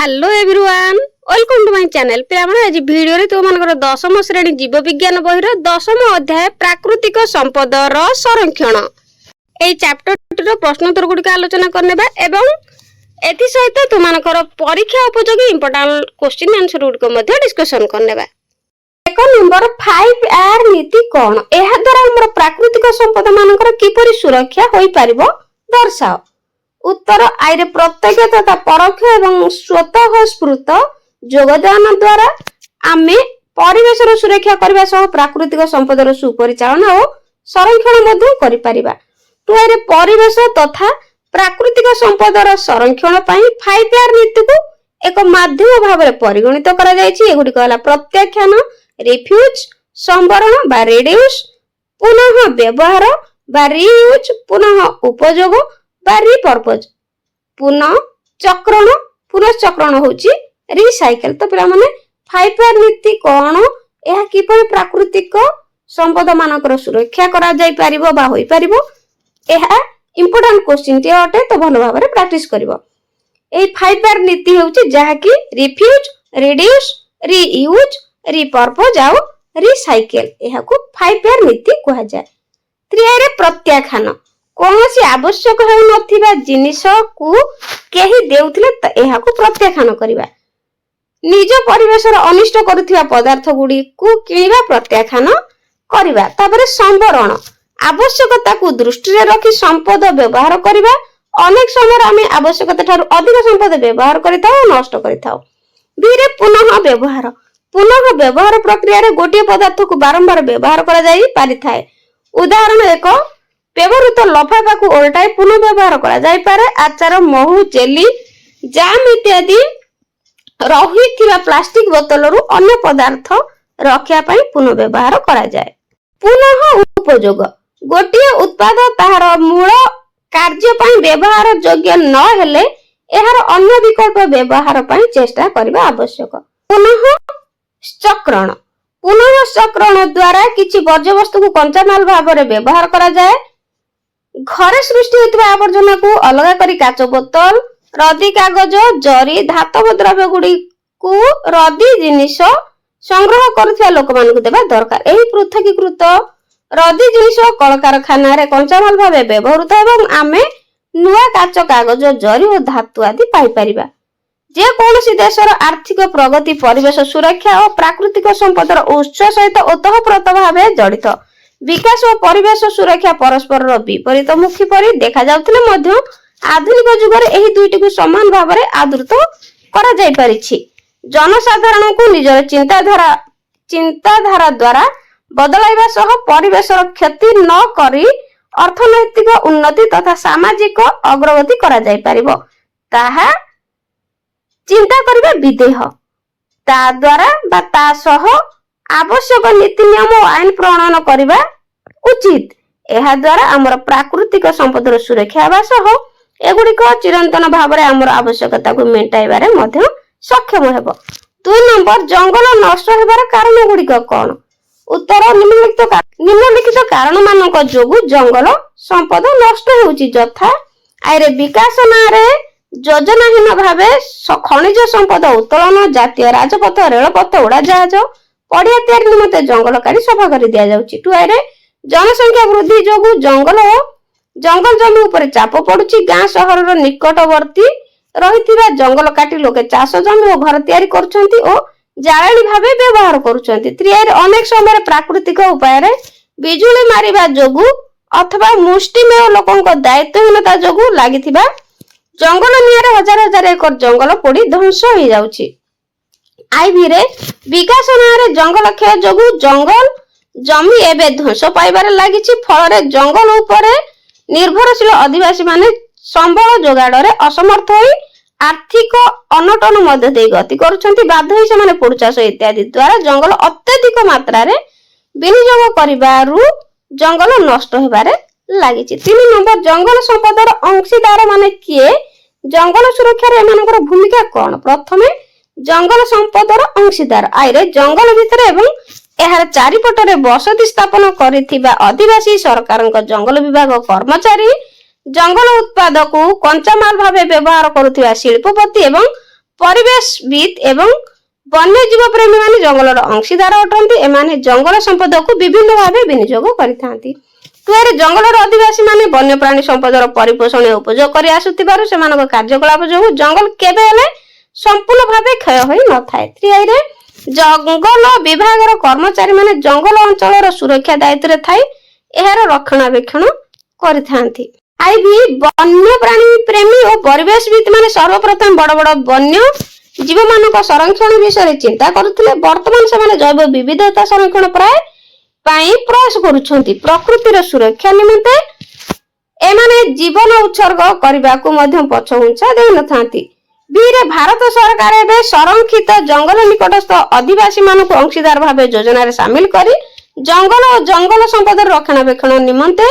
Hello everyone welcome to my channel पिलामने आज video रे तो मानकर दशम श्रेणी जीव विज्ञान बहिर दशम अध्याय प्राकृतिक संपद रो संरक्षण ए चैप्टर रो प्रश्नोत्तर गुडी आलोचना करनेबा एवं एथि सहित तो मानकर परीक्षा उपयोगी इंपोर्टेंट क्वेश्चन आंसर गुडी को मध्ये डिस्कशन करनेबा। एक नंबर 5R नीति कोन एहा द्वारा हमर प्राकृतिक संपद मानकर किपरि सुरक्षा होई परिबो दर्शाओ। उत्तर आइरे प्रत्यक्ष तथा परोक्ष एवं स्वतः स्फूर्त योगदान द्वारा आमे परिवेश सुरक्षा करबा सह प्राकृतिक संपदर सुपरिचालन और संरक्षण मध्ये करि परिबा। तो आइरे परिवेश तथा प्राकृतिक संपदर संरक्षण पई 5R नीति को एक माध्यम भाव में परिगणित करा जायछि। एगुडी कहला प्रत्याख्यान, रिफ्यूज, संवरण बा रिड्यूस, पुनः व्यवहार बा रीयूज, पुनः उपयोग बा रिपर्पज, पुनः चक्रण होची रिसाइकल। तो पिला माने 5R नीति कोन एहा किपरि प्राकृतिक संपद मानकर सुरक्षा करा जाय परिबो बा होई परिबो एहा इंपोर्टेंट क्वेश्चन टे अटे। तो भलो भाबरे प्रैक्टिस करबो। ए 5R नीति होची जहा कि रिफ्यूज, रिड्यूस, रीयूज, रिपर्पज आ रिसाइकल एहा को 5R नीति कहा जाय। 3 प्रत्याख्यान कोनोसी आवश्यक हेउ नथिबा जिनिस को केही देउथिले त एहा को प्रत्याख्यान करिबा। निज परिवेश रो अनिष्ट करूथिबा पदार्थ गुडी को किनिबा प्रत्याख्यान करिबा। तापरे संवरण आवश्यकता को दृष्टि रे रखि संपद व्यवहार करिबा। अनेक समय आमे आवश्यकता थारु अधिक संपद व्यवहार करिताओ नष्ट करिताओ। बीरे पुनः व्यवहार प्रक्रिया रे गोटिए पदार्थ को बारंबार व्यवहार करा जाई पारिथाय। उदाहरण एक व्यवहृत लफाफा को ओल्टाई पुनः व्यवहार करा जाय पारे। आचार, महू, जेली, जाम इत्यादि रहिथिबा प्लास्टिक बोतल रु अन्य पदार्थ रखिया पई पुनः व्यवहार करा जाय। पुनः उपयोग गोटिए उत्पाद ताहार मूल कार्य पई व्यवहार योग्य न हेले एहार अन्य विकल्प व्यवहार पई चेष्टा करबा आवश्यक। पुनः चक्रण द्वारा किछि वर्ज्य वस्तु को कंचा माल भाव रे व्यवहार करा जाय। घरे सृष्टि होइतबा आवर्जना को अलग करी काच बोतल, रदी कागज, जरी, धातव द्रव्य गुडी को रदी जिनिस संग्रह करुथिया लोक मान को देबा दरकार। एही पृथकीकृत रदी जिनिस कल कारखाना रे कंचा माल भाबे व्यवहृत एवं आमे नुआ काच, कागज, जरी और धातु आदि पाई परिबा। जे कोनोसी देशर आर्थिक प्रगति, परिवेश सुरक्षा और प्राकृतिक संपदर उत्स सहित ओतःप्रोत भावे जड़ित। विकास और परिवेश सुरक्षा परस्पर विपरीत मुखी परि देखा जाउथिले मध्य आधुनिक जुगरे एही दुईटी को समान भाव में आदृत करा जाय परिछि। जनसाधारण को निजर चिंताधारा द्वारा बदलाइबा सह परिवेशर क्षति न करी अर्थनैतिक उन्नति तथा सामाजिक अग्रगति करा जाय परिबो ताहा चिंता करिबा विधेय। ता द्वारा बा ता सह आवश्यक नीति नियम और आईन प्रणयन करिबा उचित। एहा द्वारा हमर प्राकृतिक संपदर सुरक्षा हेबा सह एगुडी को चिरंतन भाव में हमर आवश्यकता को मेंटाइबारे मध्य सक्षम हेबो। 2 नंबर जंगल नष्ट हेबार कारण गुडी कोन? उत्तर निम्नलिखित कारण मानक जोगु जंगल संपद नष्ट होउची। यथा आइरे विकास नारे योजनाहीन भावे खनिज संपद उत्तोलन, जातीय राजपथ, रेलपथ, उड़ाजहाज, पड़िया तैयारी निमंते जंगल काटी सफा कर दिया जाउची। 2 आइरे जनसंख्या वृद्धि जोगु जंगल जमी ऊपर चाप पडुची। गां शहर रो निकटवर्ती रहिथिबा जंगल काटी लोके चाष जमी और घर तैयारी करूछंती और जाळेली भावे व्यवहार करूछंती। 3 आइरे अनेक समय प्राकृतिक उपाय रे बिजुली मारिबा जोगु अथवा मुष्टिमेय लोकंक दायित्वहीनता जोगु लागिथिबा जंगल नियारे हजार हजार एकर जंगल पोड़ी ध्वंस हो जाउची। आईवी रे विकास नारे जंगल क्षय जोगु जंगल जमी एबे ध्वंस पाइबारे लागिछि। फल रे जंगल ऊपरे निर्भरशील आदिवासी माने संबल जोगाड़े असमर्थ होई आर्थिक अनटन मध्य दे गति करूछंती। बाध्य होई से पोड़ चाष इत्यादि द्वारा जंगल अत्यधिक मात्रा रे विनियोग करिबारु जंगल नष्ट हेबारे लागिछि। 3 नंबर जंगल संपदर अंशीदार माने किए? जंगल सुरक्षा रे एमानकर भूमिका कोन? प्रथमे जंगल संपदर अंशीदार आइरे जंगल भितर एवं एहार चारिपटरे बसति स्थापन करिथिबा आदिवासी सरकारक जंगल विभाग कर्मचारी, जंगल उत्पाद को कंचा माल भावे व्यवहार करुथिबा शिल्पपति एवं ପରିବେଶବିତ୍ ଏବଂ ବନ୍ୟଜୀବ ପ୍ରେମୀ ମାନେ ଜଙ୍ଗଲର ଅଂଶୀଦାର ଅଟନ୍ତି। ଏମାନେ ଜଙ୍ଗଲ ସମ୍ପଦକୁ ବିଭିନ୍ନ ଭାବେ ବିନିଯୋଗ କରିଥାନ୍ତି। ଦୁଆରେ ଜଙ୍ଗଲର ଅଧିବାସୀ ମାନେ ବନ୍ୟପ୍ରାଣୀ ସମ୍ପଦର ପରିପୋଷଣ ଉପଯୋଗ କରି ଆସୁଥିବାରୁ ସେମାନଙ୍କ କାର୍ଯ୍ୟକଳାପ ଯୋଗୁଁ ଜଙ୍ଗଲ କେବେ ହେଲେ ସମ୍ପୂର୍ଣ୍ଣ ଭାବେ କ୍ଷୟ ହୋଇ ନଥାଏ। ତ୍ରିଆଇରେ ଜଙ୍ଗଲ ବିଭାଗର କର୍ମଚାରୀ ମାନେ ଜଙ୍ଗଲ ଅଞ୍ଚଳର ସୁରକ୍ଷା ଦାୟିତ୍ୱରେ ଥାଇ ଏହାର ରକ୍ଷଣାବେକ୍ଷଣ କରିଥାନ୍ତି। ଆଇଭି ବନ୍ୟପ୍ରାଣୀ ପ୍ରେମୀ ଓ ପରିବେଶବିତ୍ ମାନେ ସର୍ବପ୍ରଥମେ ବଡ ବଡ ବନ୍ୟ ଜୀବମାନଙ୍କ ସଂରକ୍ଷଣ ବିଷୟରେ ଚିନ୍ତା କରୁଥିଲେ। ବର୍ତ୍ତମାନ ସେମାନେ ଜୈବ ବିବିଧତା ସଂରକ୍ଷଣ ପାଇଁ ପ୍ରୟାସ କରୁଛନ୍ତି। ପ୍ରକୃତିର ସୁରକ୍ଷା ନିମନ୍ତେ ଏମାନେ ଜୀବନ ଉତ୍ସର୍ଗ କରିବାକୁ ମଧ୍ୟ ପଛଘୁଞ୍ଚା ଦେଇନଥାନ୍ତି। ବିରେ ଭାରତ ସରକାର ଏବେ ସଂରକ୍ଷିତ ଜଙ୍ଗଲ ନିକଟସ୍ଥ ଅଧିବାସୀ ମାନଙ୍କୁ ଅଂଶୀଦାର ଭାବେ ଯୋଜନାରେ ସାମିଲ କରି ଜଙ୍ଗଲ ଓ ଜଙ୍ଗଲ ସମ୍ପଦର ରକ୍ଷଣାବେକ୍ଷଣ ନିମନ୍ତେ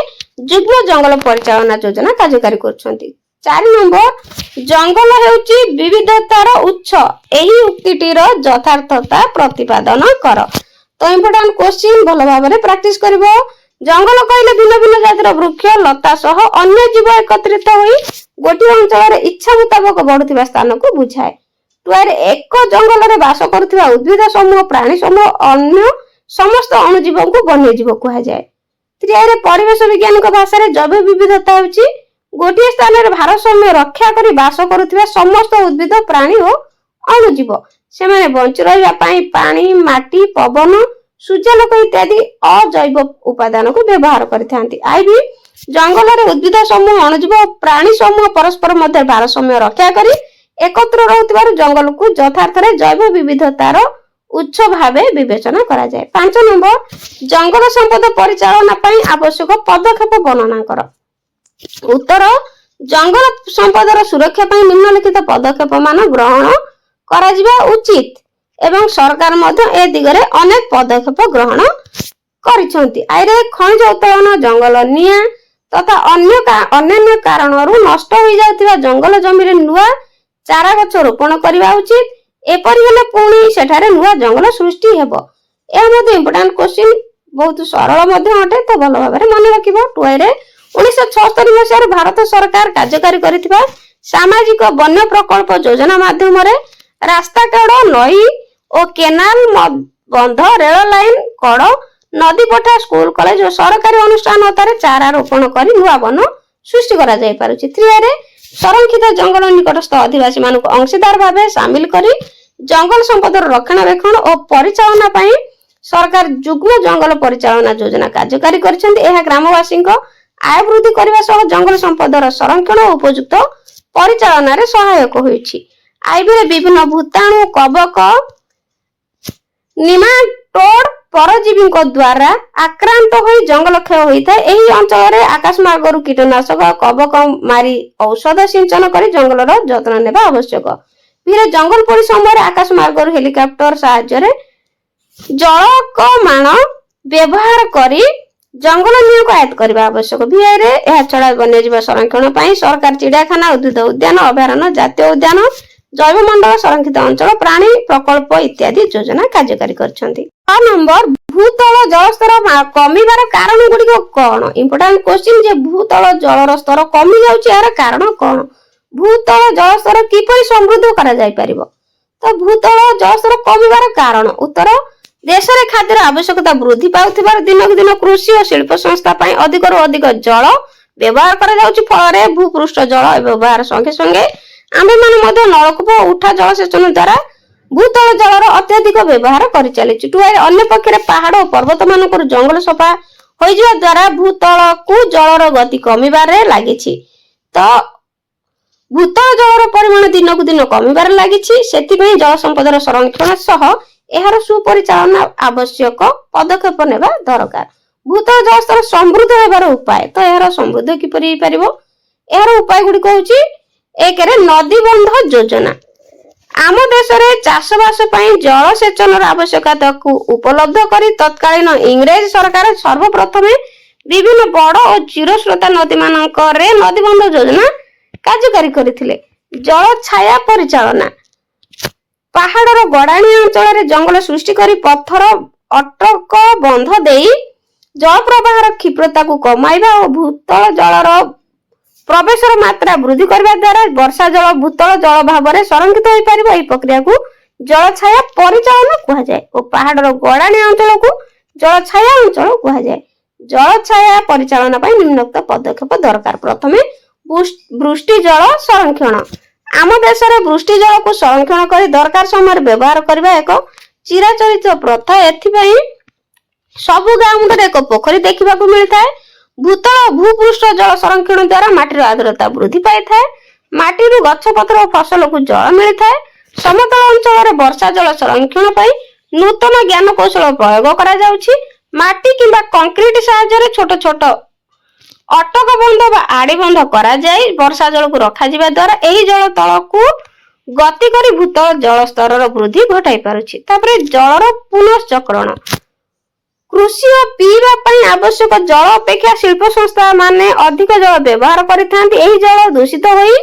ଯୁଗ୍ମ ଜଙ୍ଗଲ ପରିଚାଳନା ଯୋଜନା କାର୍ଯ୍ୟକାରୀ କରୁଛନ୍ତି। 4 ନମ୍ବର, ଜଙ୍ଗଲ ହେଉଛି ବିବିଧତାର ଉତ୍ସ। ଏହି ଉକ୍ତିଟିର ଯଥାର୍ଥତା ପ୍ରତିପାଦନ କର। ତ ଇମ୍ପୋର୍ଟାଣ୍ଟ କ୍ୱେଶ୍ଚିନ୍ ଭଲ ଭାବରେ ପ୍ରାକ୍ଟିସ କରିବ। ଜଙ୍ଗଲ କହିଲେ ଭିନ୍ନ ଭିନ୍ନ ଜାତିର ବୃକ୍ଷ ଲତା ସହ ଅନ୍ୟ ଜୀବ ଏକତ୍ରିତ ହୋଇ ଗୋଟିଏ ଅଞ୍ଚଳରେ ଇଚ୍ଛା ମୁତାବକ ବଢୁଥିବା ସ୍ଥାନକୁ ବୁଝାଏ। ଦୁଆରେ ଏକ ଜଙ୍ଗଲରେ ବାସ କରୁଥିବା ଉଦ୍ଭିଦ ସମୂହ, ପ୍ରାଣୀ ସମୂହ, ଅନ୍ୟ ସମସ୍ତ ଅଣୁଜୀବଙ୍କୁ ବନ୍ୟଜୀବ କୁହାଯାଏ। ତ୍ରିଆଇରେ ପରିବେଶ ବିଜ୍ଞାନଙ୍କ ଭାଷାରେ ଜୈବ ବିବିଧତା ହେଉଛି ଗୋଟିଏ ସ୍ଥାନରେ ଭାରସାମ୍ୟ ରକ୍ଷା କରି ବାସ କରୁଥିବା ସମସ୍ତ ଉଦ୍ଭିଦ, ପ୍ରାଣୀ ଓ ଅଣୁଜୀବ। ସେମାନେ ବଞ୍ଚି ରହିବା ପାଇଁ ପାଣି, ମାଟି, ପବନ, ସୂର୍ଯ୍ୟାଲୋକ ଇତ୍ୟାଦି ଅଜୈବ ଉପାଦାନକୁ ବ୍ୟବହାର କରିଥାନ୍ତି। ଆଇଭି ଜଙ୍ଗଲରେ ଉଦ୍ଭିଦ ସମୂହ, ଅଣୁଜୀବ ଓ ପ୍ରାଣୀ ସମୂହ ପରସ୍ପର ମଧ୍ୟରେ ଭାରସାମ୍ୟ ରକ୍ଷା କରି ଏକତ୍ର ରହୁଥିବାରୁ ଜଙ୍ଗଲକୁ ଯଥାର୍ଥରେ ଜୈବ ବିବିଧତାର ଉତ୍ସ ଭାବେ ବିବେଚନା କରାଯାଏ। 5 ନମ୍ବର, ଜଙ୍ଗଲ ସମ୍ପଦ ପରିଚାଳନା ପାଇଁ ଆବଶ୍ୟକ ପଦକ୍ଷେପ ବର୍ଣ୍ଣନା କର। ଉତ୍ତର, ଜଙ୍ଗଲ ସମ୍ପଦର ସୁରକ୍ଷା ପାଇଁ ନିମ୍ନଲିଖିତ ପଦକ୍ଷେପ ମାନ ଗ୍ରହଣ କରାଯିବା ଉଚିତ ଏବଂ ସରକାର ମଧ୍ୟ ଏ ଦିଗରେ ଅନେକ ପଦକ୍ଷେପ ଗ୍ରହଣ କରିଛନ୍ତି। ଆଇରେ ଖଣିଜ ଉତ୍ତୋଳନ, ଜଙ୍ଗଲ ନିଆଁ ତଥା ଅନ୍ୟାନ୍ୟ କାରଣରୁ ନଷ୍ଟ ହୋଇଯାଉଥିବା ଜଙ୍ଗଲ ଜମିରେ ନୂଆ ଚାରା ଗଛ ରୋପଣ କରିବା ଉଚିତ। ଏପରି ହେଲେ ପୁଣି ସେଠାରେ ନୂଆ ଜଙ୍ଗଲ ସୃଷ୍ଟି ହେବ। ଏହା ମଧ୍ୟ ଇମ୍ପୋର୍ଟାଣ୍ଟ କ୍ୱେଶ୍ଚିନ୍, ବହୁତ ସରଳ ମଧ୍ୟ ଅଟେ, ତ ଭଲ ଭାବରେ ମନେ ରଖିବ। 2ରେ 1976 ମସିହାରେ ଭାରତ ସରକାର କାର୍ଯ୍ୟକାରୀ କରିଥିବା ସାମାଜିକ ବନ୍ୟ ପ୍ରକଳ୍ପ ଯୋଜନା ମାଧ୍ୟମରେ ରାସ୍ତା କଡ, ନଈ ଓ କେନାଲ, ବନ୍ଧ, ରେଳ ଲାଇନ କଡ, ନଦୀ ପଠା, ସ୍କୁଲ, କଲେଜ ଓ ସରକାରୀ ଅନୁଷ୍ଠାନତାରେ ଚାରା ରୋପଣ କରି ନୂଆ ବନ ସୃଷ୍ଟି କରାଯାଇ ପାରୁଛି। 3ରେ ସଂରକ୍ଷିତ ଜଙ୍ଗଲ ନିକଟସ୍ଥ ଅଧିବାସୀ ମାନଙ୍କୁ ଅଂଶୀଦାର ଭାବେ ସାମିଲ କରି ଜଙ୍ଗଲ ସମ୍ପଦର ରକ୍ଷଣାବେକ୍ଷଣ ଓ ପରିଚାଳନା ପାଇଁ ସରକାର ଯୁଗ୍ମ ଜଙ୍ଗଲ ପରିଚାଳନା ଯୋଜନା କାର୍ଯ୍ୟକାରୀ କରିଛନ୍ତି। ଏହା ଗ୍ରାମବାସୀଙ୍କ ଆୟ ବୃଦ୍ଧି କରିବା ସହ ଜଙ୍ଗଲ ସମ୍ପଦର ସଂରକ୍ଷଣ ଓ ଉପଯୁକ୍ତ ପରିଚାଳନାରେ ସହାୟକ ହୋଇଛି। ଆଇଭିରେ ବିଭିନ୍ନ ଭୂତାଣୁ, କବକ, ନିମାଟୋଡ ପରଜୀବୀଙ୍କ ଦ୍ୱାରା ଆକ୍ରାନ୍ତ ହୋଇ ଜଙ୍ଗଲ କ୍ଷୟ ହୋଇଥାଏ। ଏହି ଅଞ୍ଚଳରେ ଆକାଶମାର୍ଗରୁ କୀଟନାଶକ, କବକ ମାରି ଔଷଧ ସିଞ୍ଚନ କରି ଜଙ୍ଗଲର ଯତ୍ନ ନେବା ଆବଶ୍ୟକ। ଭିରେ ଜଙ୍ଗଲ ପୋଡ଼ି ସମୟରେ ଆକାଶମାର୍ଗରୁ ହେଲିକପ୍ଟର ସାହାଯ୍ୟରେ ଜଳକମାଣ ବ୍ୟବହାର କରି ଜଙ୍ଗଲ ନିଆଁକୁ ଆୟତ୍ତ କରିବା ଆବଶ୍ୟକ। ଭିଆଇରେ ଏହା ଛଡା ବନ୍ୟଜୀବ ସଂରକ୍ଷଣ ପାଇଁ ସରକାର ଚିଡ଼ିଆଖାନା, ଉଦ୍ଭିଦ ଉଦ୍ୟାନ, ଅଭୟାରଣ୍ୟ, ଜାତୀୟ ଉଦ୍ୟାନ, ଜୈବମଣ୍ଡଳ, ସଂରକ୍ଷିତ ଅଞ୍ଚଳ, ପ୍ରାଣୀ ପ୍ରକଳ୍ପ ଇତ୍ୟାଦି ଯୋଜନା କାର୍ଯ୍ୟକାରୀ କରିଛନ୍ତି। 6 ନମ୍ବର, ଭୂତଳ ଜଳସ୍ତର କମିବାର କାରଣ ଗୁଡିକ କଣ? ଇମ୍ପୋର୍ଟାଣ୍ଟ କ୍ୱେଶ୍ଚିନ୍, ଯେ ଭୂତଳ ଜଳର ସ୍ତର କମି ଯାଉଛି, ଏହାର କାରଣ କଣ? ଭୂତଳ ଜଳସ୍ତର କିପରି ସମୃଦ୍ଧ କରାଯାଇ ପାରିବ? ତ ଭୂତଳ ଜଳସ୍ତର କମିବାର କାରଣ, ଉତ୍ତର, ଦେଶରେ ଖାଦ୍ୟର ଆବଶ୍ୟକତା ବୃଦ୍ଧି ପାଉଥିବାରୁ ଦିନକୁ ଦିନ କୃଷି ଓ ଶିଳ୍ପ ସଂସ୍ଥା ପାଇଁ ଅଧିକରୁ ଅଧିକ ଜଳ ବ୍ୟବହାର କରାଯାଉଛି। ଫଳରେ ଭୂପୃଷ୍ଠ ଜଳ ବ୍ୟବହାର ସଙ୍ଗେ ସଙ୍ଗେ ଆମ୍ଭେମାନେ ମଧ୍ୟ ନଳକୂପ ଓ ଉଠା ଜଳସେଚନ ଦ୍ୱାରା ଭୂତଳ ଜଳର ଅତ୍ୟଧିକ ବ୍ୟବହାର କରିଚାଲିଛୁ। ଅନ୍ୟ ପକ୍ଷରେ ପାହାଡ ଓ ପର୍ବତ ମାନଙ୍କରୁ ଜଙ୍ଗଲ ସଫା ହୋଇଯିବା ଦ୍ୱାରା ଭୂତଳକୁ ଜଳର ଗତି କମିବାରେ ଲାଗିଛି। ତ ଭୂତଳ ଜଳର ପରିମାଣ ଦିନକୁ ଦିନ କମିବାରେ ଲାଗିଛି। ସେଥିପାଇଁ ଜଳ ସମ୍ପଦର ସଂରକ୍ଷଣ ସହ ଏହାର ସୁପରିଚାଳନା ଆବଶ୍ୟକ ପଦକ୍ଷେପ ନେବା ଦରକାର। ଭୂତଳ ଜଳସ୍ତର ସମୃଦ୍ଧ ହେବାର ଉପାୟ, ତ ଏହାର ସମୃଦ୍ଧ କିପରି ହେଇପାରିବ? ଏହାର ଉପାୟ ଗୁଡିକ ହଉଛି, 1ରେ ନଦୀବନ୍ଧ ଯୋଜନା। ଆମ ଦେଶରେ ଚାଷବାସ ପାଇଁ ଜଳସେଚନର ଆବଶ୍ୟକତାକୁ ଉପଲବ୍ଧ କରି ତତ୍କାଳୀନ ଇଂରେଜ ସରକାର ସର୍ବପ୍ରଥମେ ବିଭିନ୍ନ ବଡ ଓ ଚିରସ୍ରୋତା ନଦୀ ମାନଙ୍କରେ ନଦୀବନ୍ଧ ଯୋଜନା କାର୍ଯ୍ୟକାରୀ କରିଥିଲେ। ଜଳ ଛାୟା ପରିଚାଳନା, ପାହାଡର ଗଡାଣିଆ ଅଞ୍ଚଳରେ ଜଙ୍ଗଲ ସୃଷ୍ଟି କରି ପଥର ଅଟକ ବନ୍ଧ ଦେଇ ଜଳ ପ୍ରବାହର କ୍ଷିପ୍ରତାକୁ କମାଇବା ଓ ଭୂତଳ ଜଳର प्रवेशर मात्रा वृद्धि करने द्वारा वर्षा जल भूतल जल भाव में संरक्षित हो पार। यह प्रक्रिया को जल छाया परिचालन कह जाए और पहाड़र गड़ाणी अंचल को जल छाया अंचल कह जाए। जल छाया परिचालन निम्नोक्त पदक्षेप दरकार। प्रथम वृष्टि जल संरक्षण। आम देश में वृष्टि जल को संरक्षण कर दरकार समय व्यवहार करने एक चिराचरित प्रथा। एथिपाई सबु गाँ मुंडे एक पोखरी देखा मिलता है। भूतल भूपृष्ठ जल संरक्षण द्वारा माटीर आर्द्रता वृद्धि पाई थाए। माटी गछपत्र और फसल को जल मिलता है। समतल अंचल वर्षा जल संरक्षण पर नूतन ज्ञान कौशल प्रयोग करा जाउछि। माटी किंबा कंक्रीट साहाय्य छोट छोट अटक बंध बा आड़ी बंध करा जाए। वर्षा जल को रखा जिबा द्वारा एही जल तल को गति करी भूतल जल स्तर वृद्धि घटाई पारुछि। तापरे जलर पुनश्चक्रण। कृषि और पीवा पई आवश्यक जल अपेक्षा शिल्प संस्था माने अधिक जल व्यवहार करिथांती। एही जल दूषित होई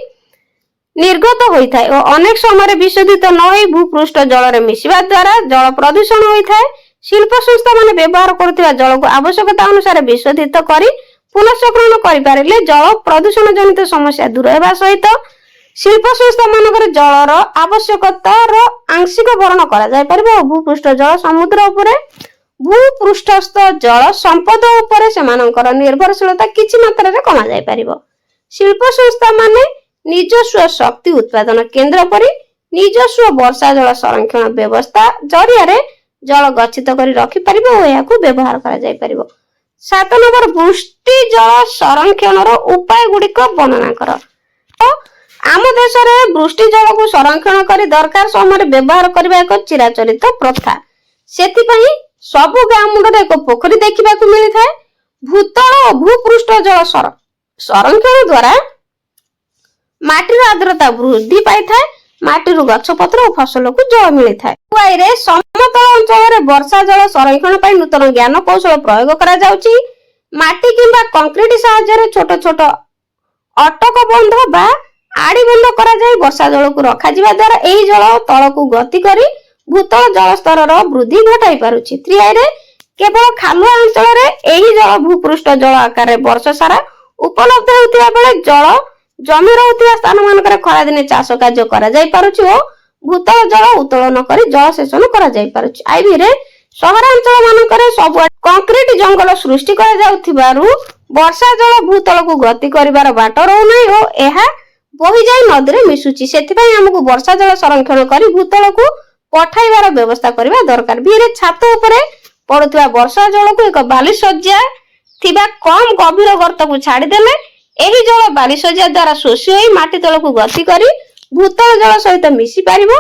निर्गत होता है और अनेक समय विशोधित न हो भूपृष्ठ जल रे मिशिबा द्वारा जल प्रदूषण होता है। शिल्प संस्था माने व्यवहार करथिबा जल को आवश्यकता अनुसार विशोधित करी पुनश्चक्रण करि पारिले जल प्रदूषण जनित समस्या दूर हेबा सहित शिल्प संस्था मानकर जलर आवश्यकतार आंशिक भरण करा जाय परिबो। भूपृष्ठ जल समुद्र उपरे भूपृष्ठस्थ जल संपद उपरे सेमानकर निर्भरशीलता किछि मात्रा रे कमा जाय परिबो। शिल्प संस्था माने निजस्व शक्ति उत्पादन केंद्र परि निजस्व वर्षा जल संरक्षण व्यवस्था जरिया जल गच्छित करी रखि परिबो और याकू व्यवहार करा जाय परिबो। 7 नंबर वृष्टि जल संरक्षण उपाय गुड़िक वर्णना कर। तो आम देश में वृष्टि जल को संरक्षण कर दरकार समय व्यवहार करने एक चिराचरित प्रथा। सेथिपई सबु गाँ मुंडे एक पोखरी देखा मिलता है। भूतल और भूपृष्ठ जल संरक्षण द्वारा माटीर आर्द्रता वृद्धि पाई थाए। माटीर गछपत्र और फसल को जल मिलता है। समतल अंचल वर्षा जल संरक्षण पर नूतन ज्ञान कौशल प्रयोग करा जाउछि। माटी किंबा कंक्रीट साहाय्य छोट छोट अटक बंध बा आड़ी बंध करा जाय। वर्षा जल को रखा जिबा द्वारा एही जल तल को गति करी भूतल जल स्तर वृद्धि घटाई पारुछि। त्रियाई केवल खालुआ अंचल रे एही जल भूपृष्ठ जल आकार वर्ष सारा उपलब्ध होतिबा बेले जल जमी रहुतिबा स्थान मानकर खरा दिने चाष कार्य करा जाय पारुछि और भूतल जल उत्तोलन करी जल सेचन करा जाय पारुछि। आईबी रे सहरांचल मानकर सब कंक्रीट जंगल सृष्टि करा जाउथिबारु वर्षा जल भूतल को गति करिवार बाट रहउ नै और एहा बही जाय नदी रे मिसुछि। सेथिपई हमकु वर्षा जल संरक्षण करी भूतल को पठाइबार व्यवस्था करबा दरकार। बीरे छात उपरे पडुथिबा वर्षा जल को एक बाली सज्जा थिबा कम गभीर गर्त को छाडी देले एही जल बाली सज्जा द्वारा शोषी होई माटी तल को गति करी भूतल जल सहित मिसी पारिबो।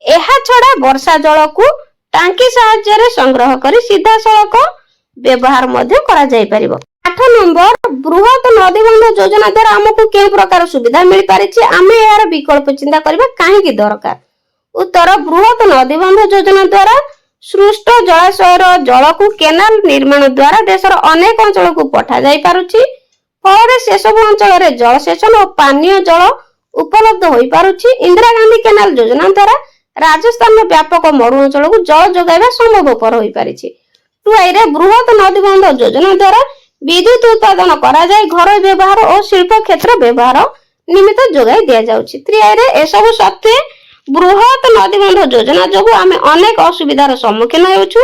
एहा छडा वर्षा जल को टांकी साहाय्य रे संग्रह करी सीधा सड़क व्यवहार मध्य करा जाय परिबो। 8 नंबर बृहत नदीबंध योजना द्वारा हमकु के प्रकार सुविधा मिल पारिछि। आमे यार विकल्प चिंता करबा काहे की दरकार। उत्तर बृहत नदीबंध योजना द्वारा सृष्ट जलाशयर जल को केनाल निर्माण द्वारा देशर अनेक अंचल को पठा जाय पारुछि। फल से सब अंचल जल सेचन और पानीय जल उपलब्ध हो पारुछि। इंदिरा गांधी केनाल योजना द्वारा राजस्थान व्यापक मरु अंचल को जल जोगाइबा संभवपर हो पारिछि। 2 रे बृहत नदीबंध योजना द्वारा विद्युत उत्पादन करा जाय घर व्यवहार और शिल्प क्षेत्र व्यवहार निमित्त जोगाई दिया जाउछि। 3 रे एसबु सत्वे बृहत नदीबंध योजना जोगु आमे अनेक असुविधार सम्मुखीन हेउछु।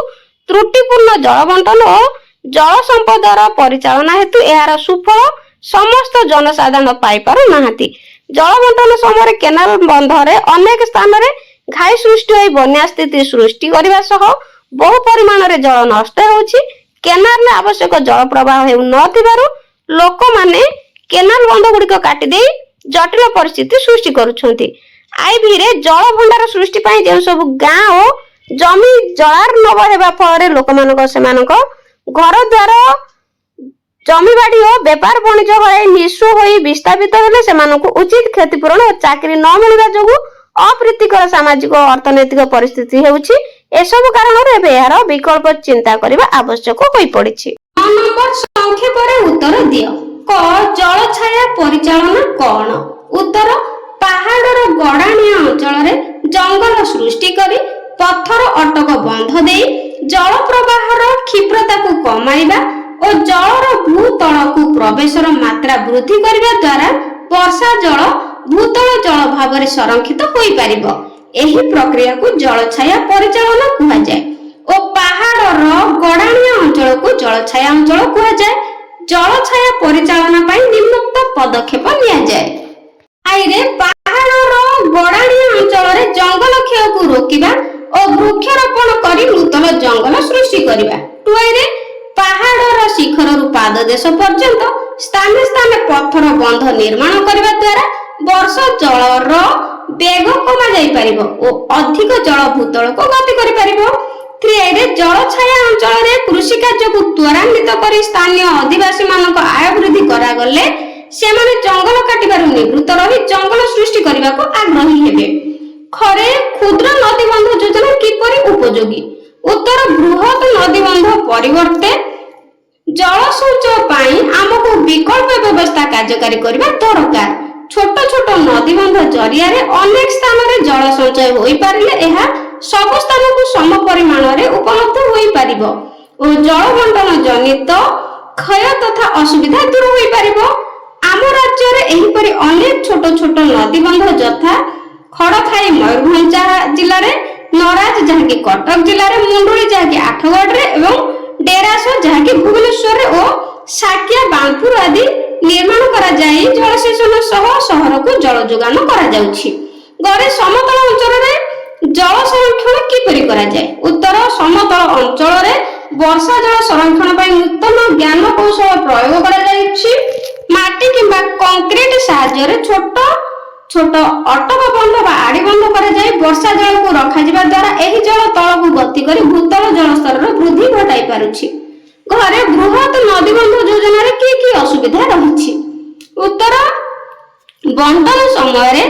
त्रुटिपूर्ण जल बंटन और जल संपदर परिचालन हेतु एहार सुफल समस्त जनसाधारण पाई पारु नाहांती। जल बंटन समय केनाल बंधरे अनेक स्थान रे घाई सृष्टि होई बन्या स्थिति सृष्टि करबा सह बहु परिमाण रे जल नष्ट होउछि। केनाल रे आवश्यक जल प्रवाह हेउ नथिबारु लोक माने केनाल बंध गुडिक काटि देई जटिल परिस्थिति सृष्टि करूछंती। आईबी रे जल भंडार सृष्टि पई जे सब गां ओ जमी जलार्णव हेबा फଳରେ ଲୋକମାନଙ୍କ ସେମାନଙ୍କ घर द्वार जमी बाड़ी और व्यापार वाणिज्य होय निस्व होई विस्थापित हेले सेମାନଙ୍କୁ उचित क्षतिपूरण और चाकरी न मिलबा जोगु अप्रीतिकर सामाजिक और अर्थनैतिक परिस्थिति हेउछि। एसबु कारण एबे यार विकल्प चिंता करबा आवश्यक होई पड़िछि। 9 नंबर संक्षेप रे उत्तर दियो। क जल छाया परिचालन कोन। उत्तर पहाड़र गड़ाणी अंचल रे जंगल सृष्टि करी पत्थर अटक बंध दे जल प्रवाहर क्षिप्रता को कमाइबा ଓ ଜଳର ଭୂତଳକୁ ପ୍ରବେଶର ମାତ୍ରା ବୃଦ୍ଧି କରିବା ଦ୍ୱାରା ବର୍ଷା ଜଳ ଭୂତଳ ଜଳ ଭାବରେ ସଂରକ୍ଷିତ ହୋଇପାରିବ। ଏହି ପ୍ରକ୍ରିୟାକୁ ଜଳଛାୟା ପରିଚାଳନା କୁହାଯାଏ ଓ ପାହାଡ଼ର ଗଡ଼ାଣିଆ ଅଞ୍ଚଳକୁ ଜଳଛାୟା ଅଞ୍ଚଳ କୁହାଯାଏ। ଜଳଛାୟା ପରିଚାଳନା ପାଇଁ ନିମ୍ନୋକ୍ତ ପଦକ୍ଷେପ ନିଆଯାଏ। ଆଇରେ ପାହାଡ଼ର ଗଡ଼ାଣିଆ ଅଞ୍ଚଳରେ ଜଙ୍ଗଲ କ୍ଷୟକୁ ରୋକିବା ଓ ବୃକ୍ଷରୋପଣ କରି ନୂତନ ଜଙ୍ଗଲ ସୃଷ୍ଟି କରିବା। ଟୁଆଇରେ ପାହାଡ଼ର ଶିଖରରୁ ପାଦଦେଶ ପର୍ଯ୍ୟନ୍ତ ସ୍ଥାନେ ସ୍ଥାନେ ପଥର ବନ୍ଧ ନିର୍ମାଣ କରିବା ଦ୍ୱାରା ବର୍ଷା ଜଳର ବେଗ କମା ଯାଇପାରିବ ଓ ଅଧିକ ଜଳ ଭୂତଳକୁ ଗତି କରିପାରିବ। 3ରେ ଜଳଛାୟା ଅଞ୍ଚଳରେ କୃଷି କାର୍ଯ୍ୟକୁ ତ୍ୱରାନ୍ୱିତ କରି ସ୍ଥାନୀୟ ଅଧିବାସୀମାନଙ୍କ ଆୟ ବୃଦ୍ଧି କରାଗଲେ ସେମାନେ ଜଙ୍ଗଲ କାଟିବାରୁ ନିବୃତ୍ତ ରହି ଜଙ୍ଗଲ ସୃଷ୍ଟି କରିବାକୁ ଆଗ୍ରହୀ ହେବେ। ଖରେ କ୍ଷୁଦ୍ର ନଦୀବନ୍ଧ ଯୋଜନା କିପରି ଉପଯୋଗୀ? ଉତ୍ତର ବୃହତ ନଦୀବନ୍ଧ ପରିବର୍ତ୍ତେ ଜଳ ସଞ୍ଚୟ ପାଇଁ ଆମକୁ ବିକଳ୍ପ ବ୍ୟବସ୍ଥା କାର୍ଯ୍ୟକାରୀ କରିବା ଦରକାର। ଛୋଟ ଛୋଟ ନଦୀବନ୍ଧ ଜରିଆରେ ଅନେକ ସ୍ଥାନରେ ଜଳ ସଞ୍ଚୟ ହୋଇପାରିଲେ ଏହା ସବୁ ସ୍ଥାନକୁ ସମ ପରିମାଣରେ ଉପଲବ୍ଧ ହୋଇପାରିବ ଓ ଜଳ ବଣ୍ଟନ ଜନିତ କ୍ଷୟ ତଥା ଅସୁବିଧା ଦୂର ହୋଇପାରିବ। ଆମ ରାଜ୍ୟରେ ଏହିପରି ଅନେକ ଛୋଟ ଛୋଟ ନଦୀବନ୍ଧ ଯଥା ଖଡଖାଇ ମୟୂରଭଞ୍ଜ ଜିଲ୍ଲାରେ, ନରାଜ ଯାହାକି କଟକ ଜିଲ୍ଲାରେ, ମୁଣ୍ଡୁଳି ଯାହାକି ଆଠଗଡ଼ରେ ଏବଂ ଡେରାସ ଯାହାକି ଭୁବନେଶ୍ୱରରେ ଓ ସାକିଆ ବାଣପୁର ଆଦି ନିର୍ମାଣ କରାଯାଇ ଜଳସେଚନ ସହ ସହରକୁ ଜଳ ଯୋଗାଣ କରାଯାଉଛି। ଗରେ ସମତଳ ଅଞ୍ଚଳରେ ଜଳ ସଂରକ୍ଷଣ କିପରି କରାଯାଏ? ଉତ୍ତର ସମତଳ ଅଞ୍ଚଳରେ ବର୍ଷା ଜଳ ସଂରକ୍ଷଣ ପାଇଁ ନୂତନ ଜ୍ଞାନ କୌଶଳ ପ୍ରୟୋଗ କରାଯାଇଛି। ମାଟି କିମ୍ବା କଂକ୍ରିଟ ସାହାଯ୍ୟରେ ଛୋଟ ଛୋଟ ଅଟକ ବନ୍ଧ ବା ଆଡି ବନ୍ଧ କରାଯାଇ ବର୍ଷା ଜଳକୁ ରଖାଯିବା ଦ୍ୱାରା ଏହି ଜଳ ତଳକୁ ଗତି କରି ଭୂତଳ ଜଳସ୍ତରର ବୃଦ୍ଧି ଘଟାଇ ପାରୁଛି। ଘରେ ବୃହତ ନଦୀବନ୍ଧ ଯୋଜନାରେ କି କି ଅସୁବିଧା ରହିଛି? ଉତ୍ତର ବଣ୍ଟନ ସମୟରେ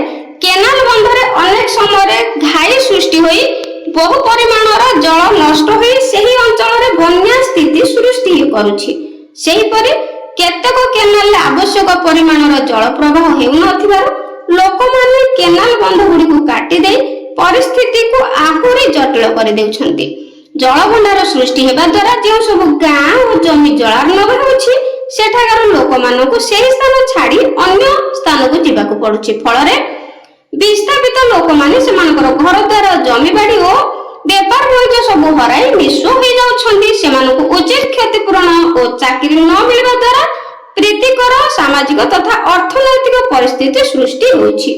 କେନାଲ ବନ୍ଧରେ ଅନେକ ସମୟରେ ଘାଇ ସୃଷ୍ଟି ହୋଇ ବହୁ ପରିମାଣର ଜଳ ନଷ୍ଟ ହୋଇ ସେହି ଅଞ୍ଚଳରେ ବନ୍ୟା ସ୍ଥିତି ସୃଷ୍ଟି କରୁଛି। ସେହିପରି କେତେକ କେନାଲରେ ଆବଶ୍ୟକ ପରିମାଣର ଜଳ ପ୍ରବାହ ହେଉନଥିବାରୁ ଲୋକମାନେ କେନାଲ ବନ୍ଧ ଗୁଡ଼ିକୁ କାଟି ଦେଇ ପରିସ୍ଥିତିକୁ ଆହୁରି ଜଟିଳ କରିଦେଉଛନ୍ତି। ଜଳଭଣ୍ଡାର ସୃଷ୍ଟି ହେବା ଦ୍ୱାରା ଯେଉଁ ସବୁ ଗାଁ ଓ ଜମି ଜଳାର୍ଣ୍ଣବ ହେଉଛି ସେଠାକାର ଲୋକମାନଙ୍କୁ ସେହି ସ୍ଥାନ ଛାଡ଼ି ଅନ୍ୟ ସ୍ଥାନକୁ ଯିବାକୁ ପଡୁଛି। ଫଳରେ ବିସ୍ଥାପିତ ଲୋକମାନେ ସେମାନଙ୍କର ଘରଦ୍ୱାର, ଜମିବାଡି ଓ ବେପାର ବାଣିଜ୍ୟ ସବୁ ହରାଇ ନିଃସ୍ୱ ହୋଇଯାଉଛନ୍ତି। ସେମାନଙ୍କୁ ଉଚିତ କ୍ଷତିପୂରଣ ଓ ଚାକିରି ନ ମିଳିବା ଦ୍ୱାରା ପ୍ରୀତିକର ସାମାଜିକ ତଥା ଅର୍ଥନୈତିକ ପରିସ୍ଥିତି ସୃଷ୍ଟି ହେଉଛି।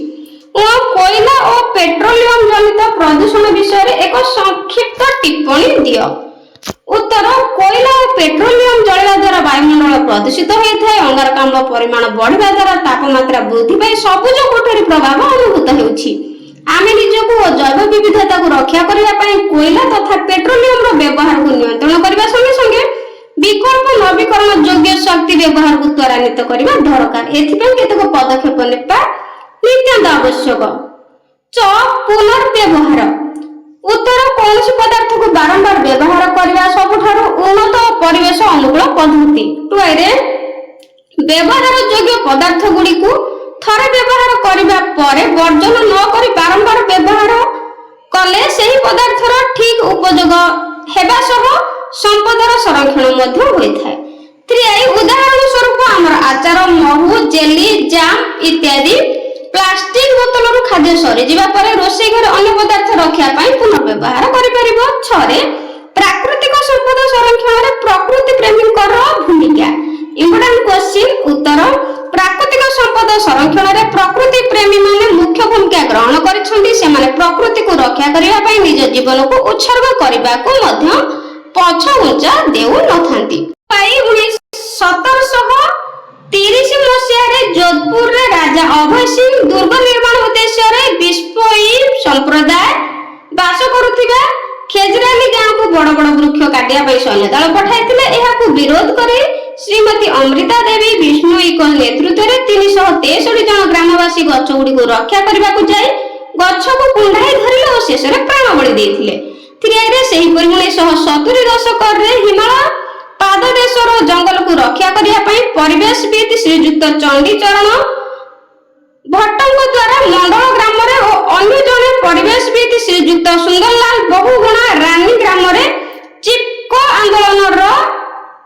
ଓ କୋଇଲା ଓ ପେଟ୍ରୋଲିୟମ ଜନିତ ପ୍ରଦୂଷଣ ବିଷୟରେ ଏକ ସଂକ୍ଷିପ୍ତ ଟିପ୍ପଣୀ ଦିଅ। ଉତ୍ତର କୋଇଲା ଓ ପେଟ୍ରୋଲିୟମ ଜଳିବା ଦ୍ୱାରା ବାୟୁମଣ୍ଡଳ ପ୍ରଦୂଷିତ ହୋଇଥାଏ। ଅଙ୍ଗାରକାମ୍ଳ ପରିମାଣ ବଢିବା ଦ୍ୱାରା ତାପମାତ୍ରା ବୃଦ୍ଧି ପାଇ ସବୁଜ କୋଠରୀ ପ୍ରଭାବ ଅନୁଭୂତ ହେଉଛି। ଆମେ ନିଜକୁ ଓ ଜୈବ ବିବିଧତାକୁ ରକ୍ଷା କରିବା ପାଇଁ କୋଇଲା ତଥା ପେଟ୍ରୋଲିୟମର ବ୍ୟବହାରକୁ ନିୟନ୍ତ୍ରଣ କରିବା ସଙ୍ଗେ ସଙ୍ଗେ ବିକଳ୍ପ ନବୀକରଣ ଯୋଗ୍ୟ ଶକ୍ତି ବ୍ୟବହାରକୁ ତ୍ୱରାନ୍ୱିତ କରିବା ଦରକାର। ଏଥିପାଇଁ କେତେକ ପଦକ୍ଷେପ ନେବା ନିତ୍ୟାନ୍ତ ଆବଶ୍ୟକ। ପୁନର୍ବ୍ୟବହାର। ଉତ୍ତର କୌଣସି ପଦାର୍ଥକୁ ବାରମ୍ବାର ବ୍ୟବହାର କରିବା ସବୁଠାରୁ ଉନ୍ନତ ପରିବେଶ ଅନୁକୂଳ ପଦ୍ଧତି। ଟୁଆଇରେ ବ୍ୟବହାର ଯୋଗ୍ୟ ପଦାର୍ଥ ଗୁଡ଼ିକୁ ଥରେ ବ୍ୟବହାର କରିବା ପରେ ବର୍ଜନ ନ କରି ବାରମ୍ବାର ବ୍ୟବହାର କଲେ ସେହି ପଦାର୍ଥର ଠିକ ଉପଯୋଗ ହେବା ସହ ସମ୍ପଦର ସଂରକ୍ଷଣ ମଧ୍ୟ ହୋଇଥାଏ। 3 ଉଦାହରଣ ସ୍ୱରୂପ ଆମର ଆଚାର, ମହୁ, ଜେଲି, ଜାମ୍ ଇତ୍ୟାଦି ପ୍ଲାଷ୍ଟିକ ବୋତଲରୁ ଖାଦ୍ୟ ସରିଯିବା ପରେ ରୋଷେଇ ଘରେ ଅନ୍ୟ ପଦାର୍ଥ ରଖିବା ପାଇଁ ପୁନର୍ବ୍ୟବହାର କରିପାରିବ। 6 ପ୍ରାକୃତିକ ସମ୍ପଦ ସଂରକ୍ଷଣରେ ପ୍ରକୃତି ପ୍ରେମୀଙ୍କର ଭୂମିକା। Important question. ଉତ୍ତର ପ୍ରାକୃତିକ ସମ୍ପଦ ସଂରକ୍ଷଣରେ ପ୍ରକୃତି ପ୍ରେମୀମାନେ ମୁଖ୍ୟ ଭୂମିକା ଗ୍ରହଣ କରିଛନ୍ତି। ସେମାନେ ପ୍ରକୃତିକୁ ରକ୍ଷା କରିବା ପାଇଁ ନିଜ ଜୀବନକୁ ଉତ୍ସର୍ଗ କରିବାକୁ ମଧ୍ୟ ପଛଘୁଞ୍ଚା ଦେଉନଥାନ୍ତି। 1730 ମସିହାରେ ଯୋଧପୁରରେ ରାଜା ଅଭୟ ସିଂ ଦୁର୍ଗ ନିର୍ମାଣ ଉଦ୍ଦେଶ୍ୟରେ ବିଶ୍ନୋଇ ସମ୍ପ୍ରଦାୟ ବାସ କରୁଥିବା ଖେଜରାଲି ଗାଁକୁ ବଡ଼ ବଡ଼ ବୃକ୍ଷ କାଟିବା ପାଇଁ ସୈନ୍ୟ ଦଳ ପଠାଇଥିଲେ। ଏହାକୁ ବିରୋଧ କରି ଶ୍ରୀମତୀ ଅମୃତା ଦେବୀ ବିଷ୍ଣୋଇଙ୍କ ନେତୃତ୍ୱରେ 363 ଜଣ ଗ୍ରାମବାସୀ ଗଛଗୁଡ଼ିକୁ ରକ୍ଷା କରିବାକୁ ଯାଇ ଗଛକୁ କୁଣ୍ଢାଇ ଧରିଲେ ଓ ଶେଷରେ ପ୍ରାଣ ବଳି ଦେଇଥିଲେ। 3 ସେହିପରି 1970 ଦଶକରେ ହିମାଳୟ ପାଦଦେଶର ଜଙ୍ଗଲକୁ ରକ୍ଷା କରିବା ପାଇଁ ପରିବେଶବିତ୍ ଶ୍ରୀଯୁକ୍ତ ଚଣ୍ଡୀଚରଣ ଭଟ୍ଟଙ୍କ ଦ୍ୱାରା ମଣ୍ଡଳ ଗ୍ରାମରେ ଓ ଅନ୍ୟ ଜଣେ ପରିବେଶବିତ୍ ଶ୍ରୀଯୁକ୍ତ ସୁନ୍ଦରଲାଲ ବହୁଗୁଣା ରାନୀ ଗ୍ରାମରେ ଚିପକୋ ଆନ୍ଦୋଳନର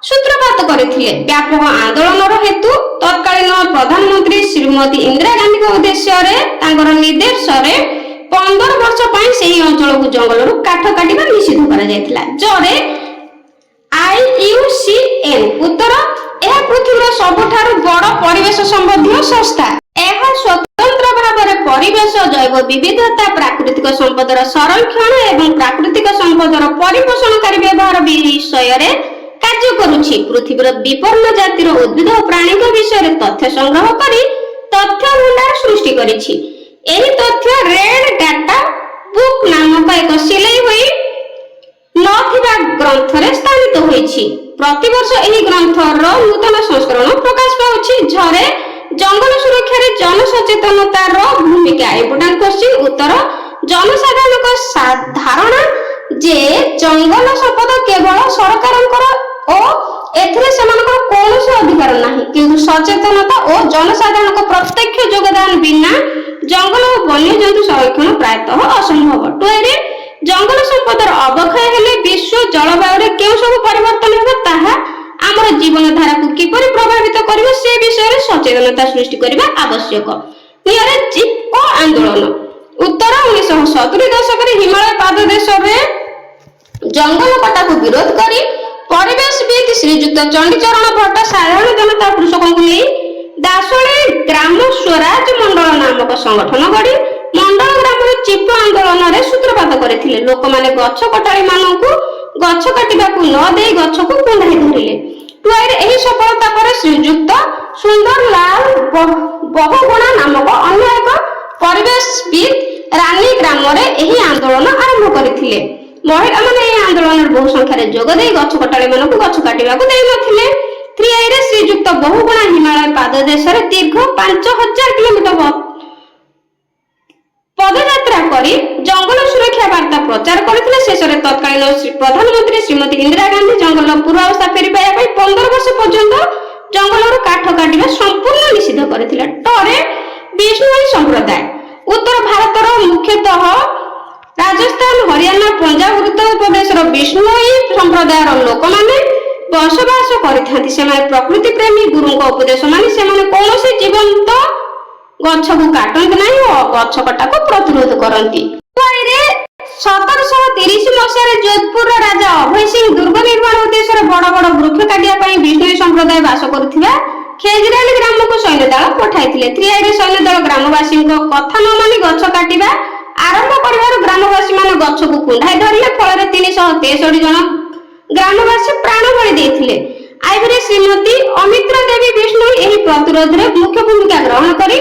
ସୂତ୍ରପାତ କରିଥିଲେ। ବ୍ୟାପକ ଆନ୍ଦୋଳନର ହେତୁ ତତ୍କାଳୀନ ପ୍ରଧାନମନ୍ତ୍ରୀ ଶ୍ରୀମତୀ ଇନ୍ଦିରା ଗାନ୍ଧୀଙ୍କ ଉଦ୍ଦେଶ୍ୟରେ ତାଙ୍କର ନିର୍ଦ୍ଦେଶରେ 15 ବର୍ଷ ପାଇଁ ସେହି ଅଞ୍ଚଳକୁ ଜଙ୍ଗଲରୁ କାଠ କାଟିବା ନିଷିଦ୍ଧ କରାଯାଇଥିଲା। ଜରେ IUCN ଉତ୍ତର ଏହା ପୃଥିବୀର ସବୁଠାରୁ ବଡ଼ ପରିବେଶ ସମ୍ବନ୍ଧୀୟ ସଂସ୍ଥା। ଏହା ସ୍ୱତନ୍ତ୍ର ଭାବରେ ପରିବେଶ, ଜୈବ ବିବିଧତା, ପ୍ରାକୃତିକ ସମ୍ପଦର ସଂରକ୍ଷଣ ଏବଂ ପ୍ରାକୃତିକ ସମ୍ପଦର ପରିପୋଷଣକାରୀ ବ୍ୟବହାର ବିଷୟରେ କାର୍ଯ୍ୟ କରୁଛି। ପୃଥିବୀର ବିପନ୍ନ ଜାତିର ଉଦ୍ଭିଦ ଓ ପ୍ରାଣୀଙ୍କ ବିଷୟରେ ତଥ୍ୟ ସଂଗ୍ରହ କରି ତଥ୍ୟ ଭଣ୍ଡାର ସୃଷ୍ଟି କରିଛି। ଏହି ତଥ୍ୟ ରେଡ୍ ଡାଟା ବୁକ୍ ନାମକ ଏକ ସିଲେଇ ହୋଇ ନଥିବା ଗ୍ରନ୍ଥରେ ସ୍ଥାନିତ ହୋଇଛି। ପ୍ରତିବର୍ଷ ଏହି ଗ୍ରନ୍ଥର ନୂତନ ସଂସ୍କରଣ ପ୍ରକାଶ ପାଉଛି। ଝରେ ଜଙ୍ଗଲ ସୁରକ୍ଷାରେ ଜନସଚେତନତାର ଭୂମିକା। ଇମ୍ପୋର୍ଟାଣ୍ଟ କ୍ୱେଶ୍ଚିନ୍ ଉତ୍ତର ଜନସାଧାରଣଙ୍କ ଧାରଣା ଯେ ଜଙ୍ଗଲ ସମ୍ପଦ କେବଳ ସରକାରଙ୍କର ଓ ଏଥିରେ ସେମାନଙ୍କର କୌଣସି ଅଧିକାର ନାହିଁ, କିନ୍ତୁ ସଚେତନତା ଓ ଜନସାଧାରଣଙ୍କ ପ୍ରତ୍ୟକ୍ଷ ଯୋଗଦାନ ବିନା ଜଙ୍ଗଲ ଓ ବନ୍ୟଜନ୍ତୁ ସଂରକ୍ଷଣ ପ୍ରାୟତଃ ଅସମ୍ଭବ। 2 ଜଙ୍ଗଲ ସମ୍ପଦର ଅବକ୍ଷୟ ହେଲେ ବିଶ୍ୱ ଜଳବାୟୁରେ କେଉଁ ସବୁ ପରିବର୍ତ୍ତନ ହେବ ତାହା ଆମର ଜୀବନ ଧାରାକୁ କିପରି ପ୍ରଭାବିତ କରିବ ସେ ବିଷୟରେ ସଚେତନତା ସୃଷ୍ଟି କରିବା ଆବଶ୍ୟକ। ଏହାର ଚିପ୍କୋ ଆନ୍ଦୋଳନ ଉତ୍ତର 1970 ଦଶକରେ ହିମାଳୟ ପାଦଦେଶରେ ଜଙ୍ଗଲ କଟାକୁ ବିରୋଧ କରି ପରିବେଶବିତ୍ ଶ୍ରୀଯୁକ୍ତ ଚଣ୍ଡୀଚରଣ ଭଟ୍ଟ ସାଧାରଣ ଜନତା କୃଷକଙ୍କୁ ନେଇ ଦାସୋଳି ଗ୍ରାମ ସ୍ୱରାଜ ମଣ୍ଡଳ ନାମକ ସଂଗଠନ ଗଢ଼ି ମଣ୍ଡଳ ଗ୍ରାମର ଚିପ୍କୋ ଆନ୍ଦୋଳନରେ ସୂତ୍ରପାତ କରିଥିଲେ। ଲୋକମାନେ ଗଛ କଟାଳି ମାନଙ୍କୁ ଗଛ କାଟିବାକୁ ନ ଦେଇ ଗଛକୁ କୁଣ୍ଢାଇ ଧରିଲେ। ଏହି ସଫଳତା ପରେ ଶ୍ରୀଯୁକ୍ତ ସୁନ୍ଦରଲାଲ ବହୁଗୁଣା ନାମକ ଅନ୍ୟ ଏକ ପରିବେଶବିତ୍ ରାନୀ ଗ୍ରାମରେ ଏହି ଆନ୍ଦୋଳନ ଆରମ୍ଭ କରିଥିଲେ। ମହିଳାମାନେ ଏହି ଆନ୍ଦୋଳନରେ ବହୁ ସଂଖ୍ୟାରେ ଯୋଗ ଦେଇ ଗଛ କଟାଳି ମାନଙ୍କୁ ଗଛ କାଟିବାକୁ ଦେଇନଥିଲେ। 3 ଶ୍ରୀଯୁକ୍ତ ବହୁଗୁଣା ହିମାଳୟ ପାଦଦେଶରେ ଦୀର୍ଘ 5000 କିଲୋମିଟର ପଦଯାତ୍ରା କରି ଜଙ୍ଗଲ ସୁରକ୍ଷା ବାର୍ତ୍ତା ପ୍ରଚାର କରିଥିଲେ। ଶେଷରେ ତତ୍କାଳୀନ ପ୍ରଧାନମନ୍ତ୍ରୀ ଶ୍ରୀମତୀ ଇନ୍ଦିରା ଗାନ୍ଧୀ ଜଙ୍ଗଲର ପୂର୍ବାବସ୍ଥା ଫେରି ପାଇବା ପାଇଁ 15 ବର୍ଷ ପର୍ଯ୍ୟନ୍ତ ଜଙ୍ଗଲରୁ କାଠ କାଟିବା ସମ୍ପୂର୍ଣ୍ଣ ନିଷିଦ୍ଧ କରିଥିଲେ। ଟରେ ବିଷ୍ଣୋଇ ସମ୍ପ୍ରଦାୟ ଉତ୍ତର ଭାରତର ମୁଖ୍ୟତଃ ରାଜସ୍ଥାନ, ହରିୟାଣା, ପଞ୍ଜାବ, ଉତ୍ତର ପ୍ରଦେଶର ବିଷ୍ଣୋଇ ସମ୍ପ୍ରଦାୟର ଲୋକମାନେ ବସବାସ କରିଥାନ୍ତି। ସେମାନେ ପ୍ରକୃତି ପ୍ରେମୀ, ଗୁରୁଙ୍କ ଉପଦେଶ ମାନି ସେମାନେ କୌଣସି ଜୀବନ୍ତ ଗଛକୁ କାଟନ୍ତି ନାହିଁ ଓ ଗଛ କଟାକୁ ପ୍ରତିରୋଧ କରନ୍ତି। 1730 ମସିହାରେ ଯୋଧପୁରର ରାଜା ଅଭୟ ସିଂ ଦୁର୍ଗ ନିର୍ମାଣ ଉଦ୍ଦେଶ୍ୟରେ ବଡ଼ ବଡ଼ ବୃକ୍ଷ କାଟିବା ପାଇଁ ବିଷ୍ଣୋଇ ସମ୍ପ୍ରଦାୟ ବାସ କରୁଥିବା ଖେଜରାଲି ଗ୍ରାମକୁ ସୈନ୍ୟଦଳ ପଠାଇଥିଲେ। 3 ସୈନ୍ୟଦଳ ଗ୍ରାମବାସୀଙ୍କ କଥା ନ ମାନି ଗଛ କାଟିବା ଆରମ୍ଭ କରିବାରୁ ଗ୍ରାମବାସୀମାନେ ଗଛକୁ କୁଣ୍ଢାଇ ଧରିଲେ। ଫଳରେ 363 ଜଣ ଗ୍ରାମବାସୀ ପ୍ରାଣ ବଳି ଦେଇଥିଲେ। ଆଇଭରେ ଶ୍ରୀମତୀ ଅମିତ୍ର ଦେବୀ ବିଷ୍ଣୋଇ ଏହି ପ୍ରତିରୋଧରେ ମୁଖ୍ୟ ଭୂମିକା ଗ୍ରହଣ କରି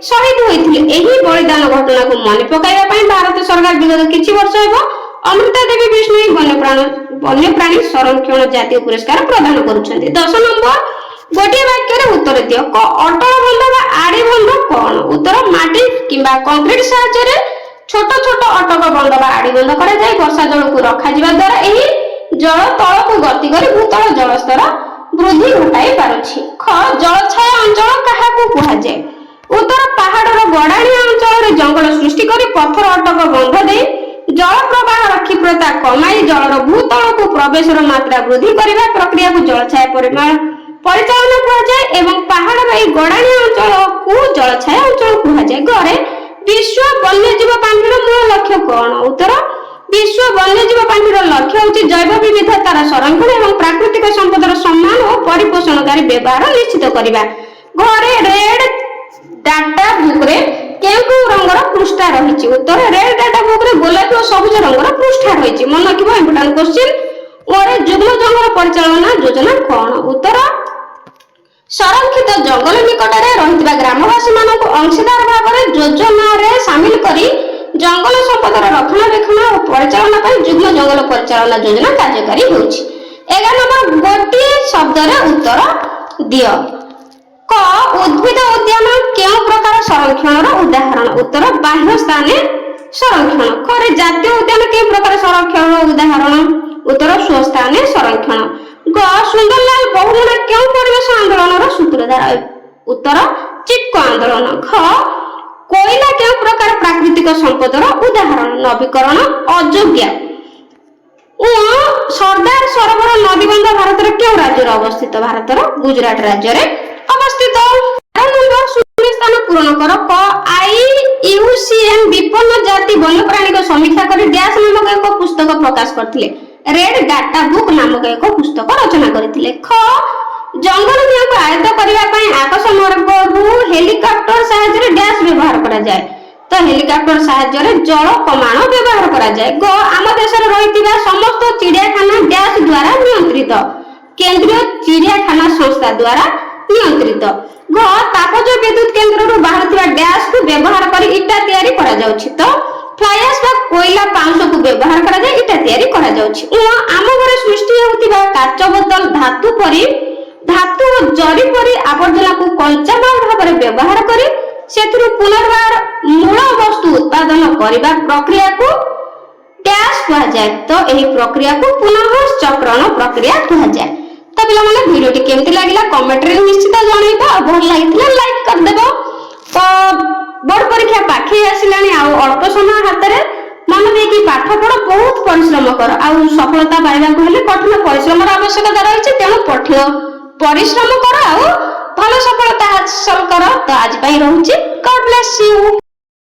ଶହୀଦ ହୋଇଥିଲେ। ଏହି ବଳିଦାନ ଘଟଣାକୁ ମନେ ପକାଇବା ପାଇଁ ଭାରତ ସରକାର ବିଗତ କିଛି ବର୍ଷ ହେବ ଅମୃତା ଦେବୀ ବିଷ୍ଣୋଇ ବନ୍ୟପ୍ରାଣୀ ସଂରକ୍ଷଣ ଜାତୀୟ ପୁରସ୍କାର ପ୍ରଦାନ କରୁଛନ୍ତି। 10 ନମ୍ବର ଗୋଟିଏ ବାକ୍ୟରେ ଉତ୍ତର ଦିଅ। ଅଟଳ ବନ୍ଧ ବା ଆଡି ବନ୍ଧ କଣ? ଉତ୍ତର ମାଟି କିମ୍ବା କଂକ୍ରିଟ ସାହାଯ୍ୟରେ ଛୋଟ ଛୋଟ ଅଟକ ବନ୍ଧ ବା ଆଡି ବନ୍ଧ କରାଯାଇ ବର୍ଷା ଜଳକୁ ରଖାଯିବା ଦ୍ୱାରା ଏହି ଜଳ ତଳକୁ ଗତି କରି ଭୂତଳ ଜଳସ୍ତର ବୃଦ୍ଧି ଘଟାଇ ପାରୁଛି। ଜଳଛାୟା ଅଞ୍ଚଳ କାହାକୁ କୁହାଯାଏ? ଉତ୍ତର ପାହାଡର ଗଡାଣିଆ ଅଞ୍ଚଳରେ ଜଙ୍ଗଲ ସୃଷ୍ଟି କରି ପଥର ଅଟକ ବନ୍ଧ ଦେଇ ଜଳ ପ୍ରବାହର କ୍ଷିପ୍ରତା କମାଇ ଜଳର ଭୂତଳକୁ ପ୍ରବେଶର ମାତ୍ରା ବୃଦ୍ଧି କରିବା ପ୍ରକ୍ରିୟାକୁ ଜଳଛାୟା ପରିଚାଳନା କୁହାଯାଏ ଏବଂ ପାହାଡର ଏହି ଗଡାଣିଆ ଅଞ୍ଚଳକୁ ଜଳଛାୟା ଅଞ୍ଚଳ କୁହାଯାଏ। ଘରେ ବିଶ୍ୱ ବନ୍ୟଜୀବ ପାଣ୍ଠିର ମୂଳ ଲକ୍ଷ୍ୟ କଣ? ଉତ୍ତର ବିଶ୍ୱ ବନ୍ୟଜୀବ ପାଣ୍ଠିର ଲକ୍ଷ୍ୟ ହେଉଛି ଜୈବ ବିବିଧତାର ସଂରକ୍ଷଣ ଏବଂ ପ୍ରାକୃତିକ ସମ୍ପଦର ସମ୍ମାନ ଓ ପରିପୋଷଣକାରୀ ବ୍ୟବହାର ନିଶ୍ଚିତ କରିବା। ଘରେ ରେଡ୍ ଡାଟା ବୁକ୍ରେ କେଉଁ କେଉଁ ରଙ୍ଗର ପୃଷ୍ଠା ରହିଛି? ଉତ୍ତର ରେଡ୍ ଡାଟା ବୁକ୍ରେ ଗୋଲାପୀ ଓ ସବୁଜ ରଙ୍ଗର ପୃଷ୍ଠା ରହିଛି। ମନେ ରଖିବ ଇମ୍ପୋର୍ଟାଣ୍ଟ କ୍ୱେଶ୍ଚିନ୍। ଯୁଗ୍ମ ଜଙ୍ଗଲ ପରିଚାଳନା ଯୋଜନା କଣ? ଉତ୍ତର ସଂରକ୍ଷିତ ଜଙ୍ଗଲ ନିକଟରେ ରହିଥିବା ଗ୍ରାମବାସୀମାନଙ୍କୁ ଅଂଶୀଦାର ଭାବରେ ଯୋଜନାରେ ସାମିଲ କରି ଜଙ୍ଗଲ ସମ୍ପଦର ରକ୍ଷଣାବେକ୍ଷଣ ଓ ପରିଚାଳନା ପାଇଁ ଯୁଗ୍ମ ଜଙ୍ଗଲ ପରିଚାଳନା ଯୋଜନା କାର୍ଯ୍ୟକାରୀ ହେଉଛି। 11 ନମ୍ବର ଗୋଟିଏ ଶବ୍ଦରେ ଉତ୍ତର ଦିଅ। ଉଦ୍ଭିଦ ଉଦ୍ୟାନ କେଉଁ ପ୍ରକାର ସଂରକ୍ଷଣର ଉଦାହରଣ? ଉତ୍ତର ବାହ୍ୟ ସ୍ଥାନେ ସଂରକ୍ଷଣ। ଖରେ ଜାତୀୟ ଉଦ୍ୟାନ କେଉଁ ପ୍ରକାର ସଂରକ୍ଷଣର ଉଦାହରଣ? ଉତ୍ତର ସ୍ୱସ୍ଥାନେ ସଂରକ୍ଷଣ। ସୁନ୍ଦରଲାଲ ବହୁଗୁଣା କେଉଁ ପରିବେଶ ଆନ୍ଦୋଳନର ସୂତ୍ରଧାର? ଉତ୍ତର ଚିପ୍କୋ ଆନ୍ଦୋଳନ। କୋଇଲା କେଉଁ ପ୍ରକାର ପ୍ରାକୃତିକ ସମ୍ପଦର ଉଦାହରଣ? ନବୀକରଣ ଅଯୋଗ୍ୟ। সর্দার সରୋବର ନଦୀବନ୍ଧ ଭାରତର କେଉଁ ରାଜ୍ୟରେ ଅବସ୍ଥିତ? ଭାରତର ଗୁଜରାଟ ରାଜ୍ୟରେ ଅବସ୍ଥିତ। 12 ନମ୍ବର ଶୂନ୍ୟ ସ୍ଥାନ ପୂରଣ କର। କ IUCN ବିପନ୍ନ ଜାତି ବନ୍ୟପ୍ରାଣୀଙ୍କ ସମୀକ୍ଷା କରି ଡ୍ୟାସ୍ ନାମକ ଏକ ପୁସ୍ତକ ପ୍ରକାଶ କରିଥିଲେ। ରେଡ୍ ଡାଟା ବୁକ୍ ନାମକ ଏକ ପୁସ୍ତକ ରଚନା କରିଥିଲେ। ଖ ଜଙ୍ଗଲ ନିଆଁକୁ ଆୟତ୍ତ କରିବା ପାଇଁ ଆକାଶ ମାର୍ଗରୁ ହେଲିକପ୍ଟର ସାହାଯ୍ୟରେ ଡ୍ୟାସ୍ ବ୍ୟବହାର କରାଯାଏ। ତ ହେଲିକପ୍ଟର ସାହାଯ୍ୟରେ ଜଳ କମାଣ ବ୍ୟବହାର କରାଯାଏ। ଗ ଆମ ଦେଶରେ ରହିଥିବା ସମସ୍ତ ଚିଡ଼ିଆଖାନା ଡ୍ୟାସ୍ ଦ୍ୱାରା ନିୟନ୍ତ୍ରିତ। କେନ୍ଦ୍ରୀୟ ଚିଡ଼ିଆଖାନା ସଂସ୍ଥା ଦ୍ୱାରା ନିୟନ୍ତ୍ରିତ। ଘ ତାପଜ ବିଦ୍ୟୁତ କେନ୍ଦ୍ରରୁ ବାହାରୁଥିବା ଡ୍ୟାସ୍କୁ ବ୍ୟବହାର କରି ଇଟା ତିଆରି କରାଯାଉଛି। ତ ଫ୍ଲାଏସ୍ ବା କୋଇଲା ପାଉଁଶକୁ ବ୍ୟବହାର କରାଯାଇ ଇଟା ତିଆରି କରାଯାଉଛି। ଆମ ଘରେ ସୃଷ୍ଟି ହେଉଥିବା କାଚ ବୋତଲ ଧାତୁ ଓ ଜରି ପରି ଆବର୍ଜନାକୁ କଞ୍ଚାମାଲ ଭାବରେ ବ୍ୟବହାର କରି ସେଥିରୁ ପୁନର୍ବାର ମୂଳ ବସ୍ତୁ ଉତ୍ପାଦନ କରିବା ପ୍ରକ୍ରିୟାକୁ ଡ୍ୟାସ୍ କୁହାଯାଏ। ତ ଏହି ପ୍ରକ୍ରିୟାକୁ ପୁନଃ ଚକ୍ରଣ ପ୍ରକ୍ରିୟା କୁହାଯାଏ। ତ ପିଲାମାନେ ଭିଡ଼ିଓଟି କେମିତି ଲାଗିଲା କମେଣ୍ଟରେ ନିଶ୍ଚିତ ଜଣେଇବ। ଆଉ ଭଲ ଲାଗିଥିଲା ଲାଇକ୍ କରିଦେବ। ତ ବୋର୍ଡ ପରୀକ୍ଷା ପାଖେଇ ଆସିଲାଣି ଆଉ ଅଳ୍ପ ସମୟ ହାତରେ ମନ ଦେଇକି ପାଠ ପଢ, ବହୁତ ପରିଶ୍ରମ କର। ଆଉ ସଫଳତା ପାଇବାକୁ ହେଲେ କଠିନ ପରିଶ୍ରମର ଆବଶ୍ୟକତା ରହିଛି। ତେଣୁ ପରିଶ୍ରମ କର ଆଉ ଭଲ ସଫଳତା ହାସଲ କର। ତ ଆଜି ପାଇଁ ରହୁଛି। ଗଡ୍ ବ୍ଲେସ୍ ୟୁ।